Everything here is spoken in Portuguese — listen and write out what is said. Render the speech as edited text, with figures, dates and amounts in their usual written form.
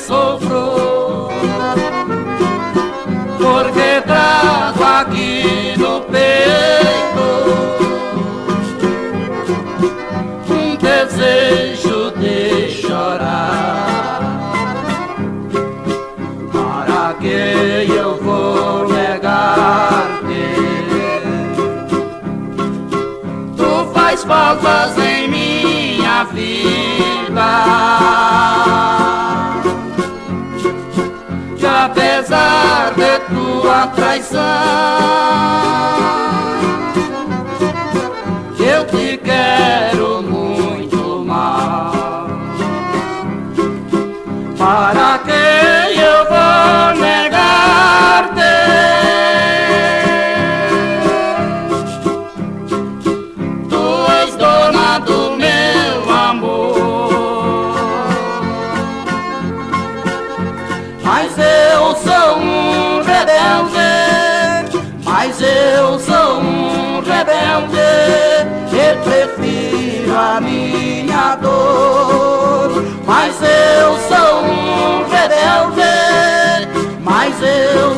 sofro, porque trago aqui no peito um desejo de chorar. Para que eu vou negar-te? Tu faz faltas em minha vida, que apesar de tua traição, eu te quero muito mal. Para que eu vou negar-te? Tu és dona do meu amor, mas eu sou um rebelde, mas eu sou um rebelde, e prefiro a minha dor. Mas eu sou um rebelde, mas eu